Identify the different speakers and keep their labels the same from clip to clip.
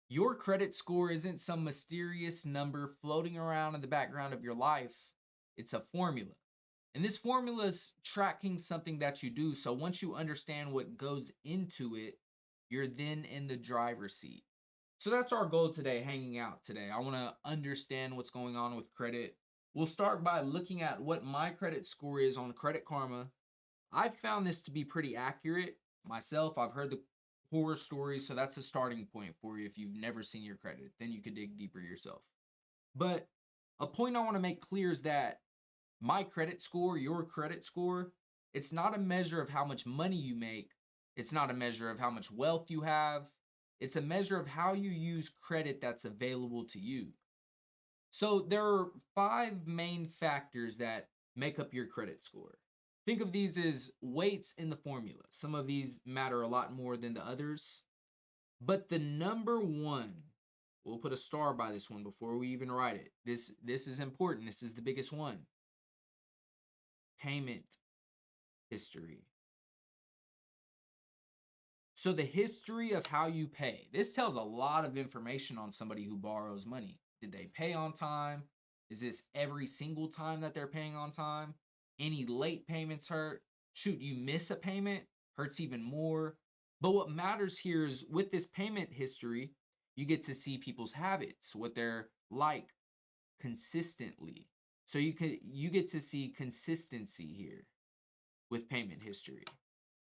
Speaker 1: Your credit score isn't some mysterious number floating around in the background of your life. It's a formula. And this formula is tracking something that you do. So once you understand what goes into it, you're then in the driver's seat. So that's our goal today, hanging out today. I want to understand what's going on with credit. We'll start by looking at what my credit score is on Credit Karma. I've found this to be pretty accurate myself. I've heard the horror stories, so that's a starting point for you if you've never seen your credit. Then you could dig deeper yourself. But a point I want to make clear is that my credit score, your credit score, it's not a measure of how much money you make. It's not a measure of how much wealth you have. It's a measure of how you use credit that's available to you. So there are five main factors that make up your credit score. Think of these as weights in the formula. Some of these matter a lot more than the others. But the number one, we'll put a star by this one before we even write it. This is important. This is the biggest one. Payment history. So the history of how you pay. This tells a lot of information on somebody who borrows money. Did they pay on time? Is this every single time that they're paying on time? Any late payments hurt? Shoot, you miss a payment, hurts even more. But what matters here is with this payment history, you get to see people's habits, what they're like consistently. So you get to see consistency here with payment history.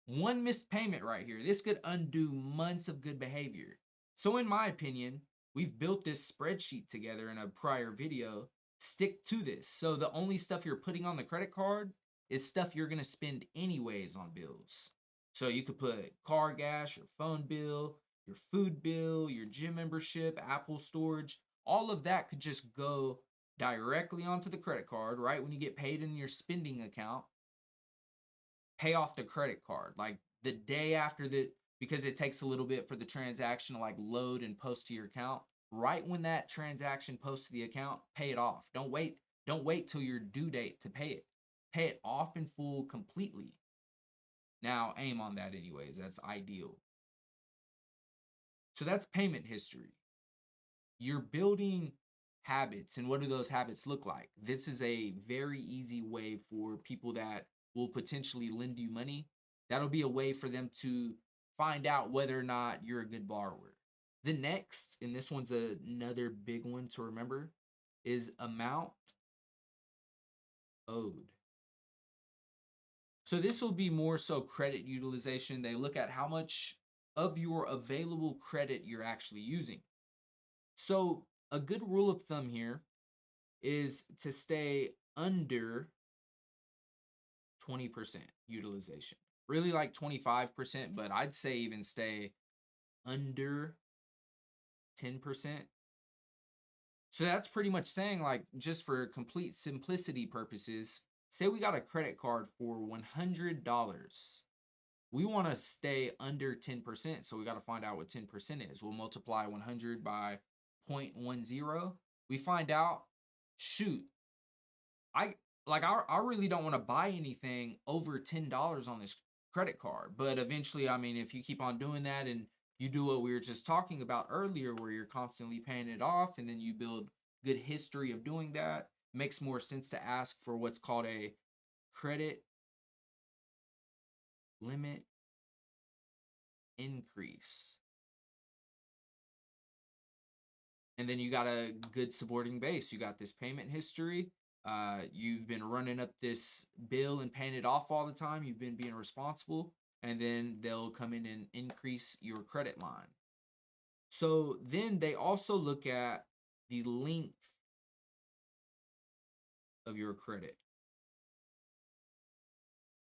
Speaker 1: One missed payment right here. This could undo months of good behavior. So, in my opinion, we've built this spreadsheet together in a prior video. Stick to this. So, the only stuff you're putting on the credit card is stuff you're going to spend anyways on bills. So, you could put car gas, your phone bill, your food bill, your gym membership, Apple storage. All of that could just go directly onto the credit card, right? When you get paid in your spending account, pay off the credit card like the day after the, because it takes a little bit for the transaction to like load and post to your account. Right when that transaction posts to the account, pay it off. Don't wait till your due date to pay it. Pay it off in full completely. Now aim on that anyways. That's ideal. So that's payment history. You're building habits, and what do those habits look like? This is a very easy way for people that will potentially lend you money. That'll be a way for them to find out whether or not you're a good borrower. The next, and this one's another big one to remember, is amount owed. So this will be more so credit utilization. They look at how much of your available credit you're actually using. So a good rule of thumb here is to stay under 20% utilization. Really like 25%, but I'd say even stay under 10%. So that's pretty much saying, like, just for complete simplicity purposes, say we got a credit card for $100. We want to stay under 10%. So we got to find out what 10% is. We'll multiply 100 by 0.10. We find out, shoot, I I really don't want to buy anything over $10 on this credit card. But eventually, I mean, if you keep on doing that and you do what we were just talking about earlier, where you're constantly paying it off and then you build good history of doing that, makes more sense to ask for what's called a credit limit increase. And then you got a good supporting base. You got this payment history. You've been running up this bill and paying it off all the time. You've been being responsible, and then they'll come in and increase your credit line. So then they also look at the length of your credit.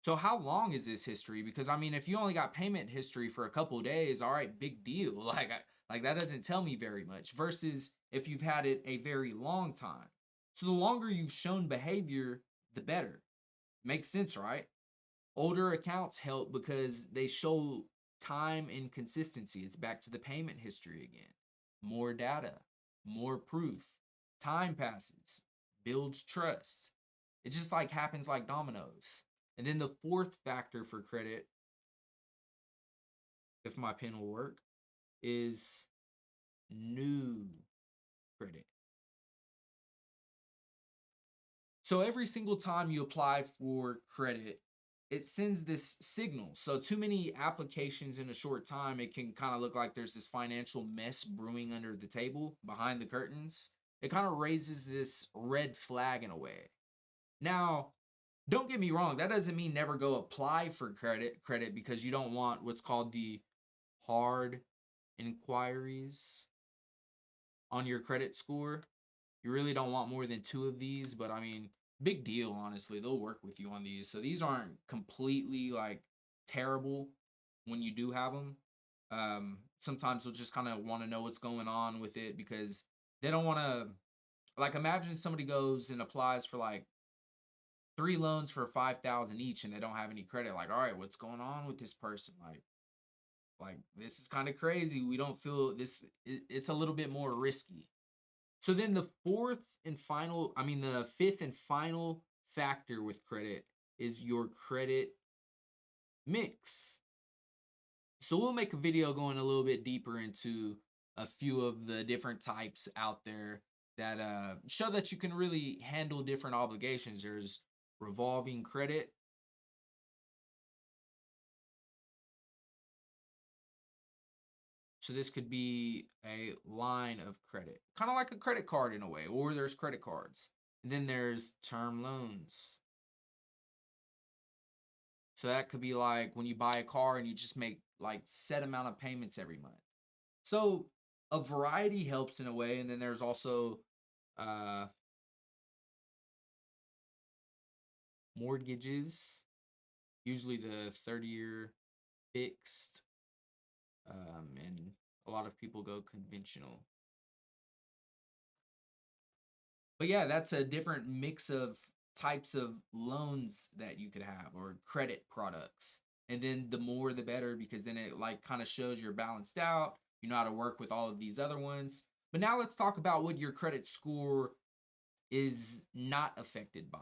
Speaker 1: So how long is this history? Because I mean, if you only got payment history for a couple of days, all right, big deal. Like that doesn't tell me very much. Versus if you've had it a very long time. So the longer you've shown behavior, the better. Makes sense, right? Older accounts help because they show time and consistency. It's back to the payment history again. More data, more proof. Time passes, builds trust. It just like happens like dominoes. And then the fourth factor for credit, if my pen will work, is new credit. So every single time you apply for credit, it sends this signal. So too many applications in a short time, it can kind of look like there's this financial mess brewing under the table behind the curtains. It kind of raises this red flag in a way. Now, don't get me wrong, that doesn't mean never go apply for credit because you don't want what's called the hard inquiries on your credit score. You really don't want more than two of these, but I mean, big deal, honestly. They'll work with you on these. So these aren't completely like terrible when you do have them. Sometimes they'll just kind of want to know what's going on with it because they don't want to, like, imagine somebody goes and applies for like three loans for 5,000 each and they don't have any credit. Like, all right, what's going on with this person? Like this is kind of crazy. We don't feel this. It's a little bit more risky. So then the fifth and final factor with credit is your credit mix. So we'll make a video going a little bit deeper into a few of the different types out there that show that you can really handle different obligations. There's revolving credit. So this could be a line of credit, kind of like a credit card in a way, or there's credit cards. And then there's term loans. So that could be like when you buy a car and you just make like set amount of payments every month. So a variety helps in a way, and then there's also uh mortgages, usually the 30-year fixed, and a lot of people go conventional. But yeah, that's a different mix of types of loans that you could have or credit products. And then the more the better because then it like kind of shows you're balanced out. You know how to work with all of these other ones. But now let's talk about what your credit score is not affected by.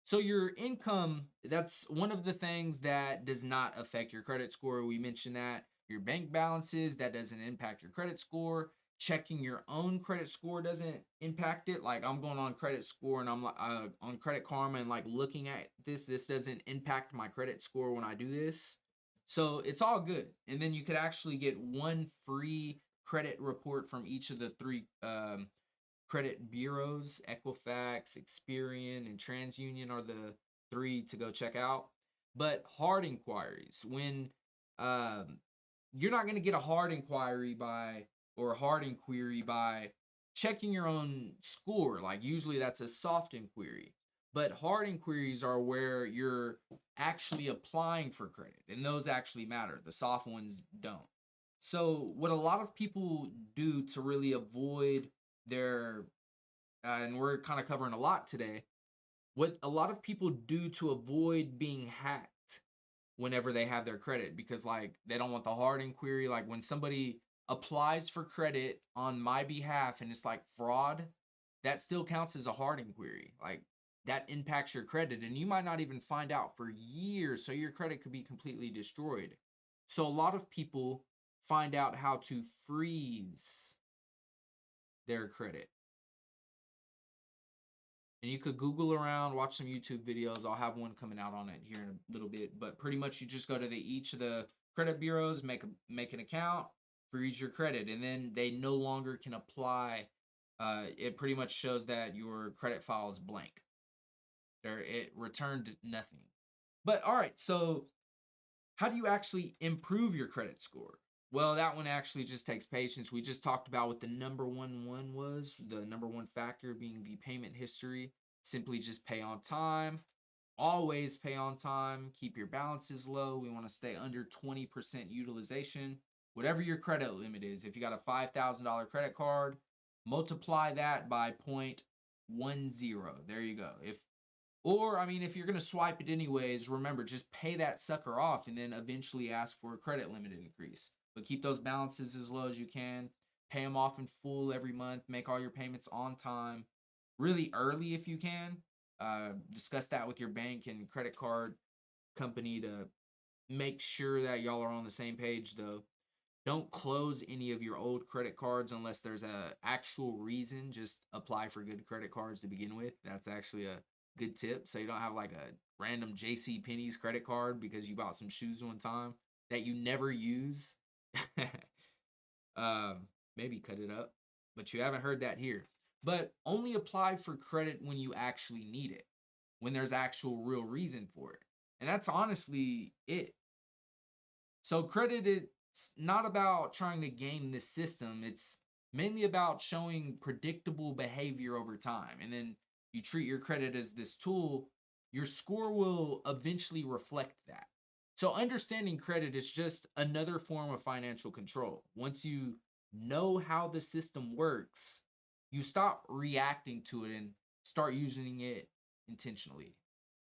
Speaker 1: So your income, that's one of the things that does not affect your credit score. We mentioned that. Your bank balances, that doesn't impact your credit score. Checking your own credit score doesn't impact it. Like I'm going on credit score and I'm like on Credit Karma and like looking at this doesn't impact my credit score when I do this. So it's all good. And then you could actually get one free credit report from each of the three credit bureaus. Equifax, Experian, and TransUnion are the three to go check out. But hard inquiries, when um, you're not going to get a hard inquiry by or a hard inquiry by checking your own score. Like usually that's a soft inquiry. But hard inquiries are where you're actually applying for credit, and those actually matter. The soft ones don't. So, what a lot of people do to really avoid their and we're kind of covering a lot today. What a lot of people do to avoid being hacked whenever they have their credit because like they don't want the hard inquiry. Like when somebody applies for credit on my behalf and it's like fraud, that still counts as a hard inquiry. Like that impacts your credit and you might not even find out for years. So your credit could be completely destroyed. So a lot of people find out how to freeze their credit. And you could Google around, watch some YouTube videos. I'll have one coming out on it here in a little bit. But pretty much you just go to each of the credit bureaus, make an account, freeze your credit, and then they no longer can apply. It pretty much shows that your credit file is blank. It returned nothing. But all right, so how do you actually improve your credit score? Well, that one actually just takes patience. We just talked about what the number one was. The number one factor being the payment history. Simply just pay on time. Always pay on time. Keep your balances low. We want to stay under 20% utilization. Whatever your credit limit is, if you got a $5,000 credit card, multiply that by 0.10. There you go. Or, I mean, if you're going to swipe it anyways, remember, just pay that sucker off and then eventually ask for a credit limit increase. But keep those balances as low as you can. Pay them off in full every month. Make all your payments on time. Really early if you can. Discuss that with your bank and credit card company to make sure that y'all are on the same page, though. Don't close any of your old credit cards unless there's a actual reason. Just apply for good credit cards to begin with. That's actually a good tip. So you don't have like a random JC Penney's credit card because you bought some shoes one time that you never use. Maybe cut it up, but you haven't heard that here. But only apply for credit when you actually need it, when there's actual real reason for it. And that's honestly it. So credit, it's not about trying to game this system. It's mainly about showing predictable behavior over time. And then you treat your credit as this tool, your score will eventually reflect that. So understanding credit is just another form of financial control. Once you know how the system works, you stop reacting to it and start using it intentionally.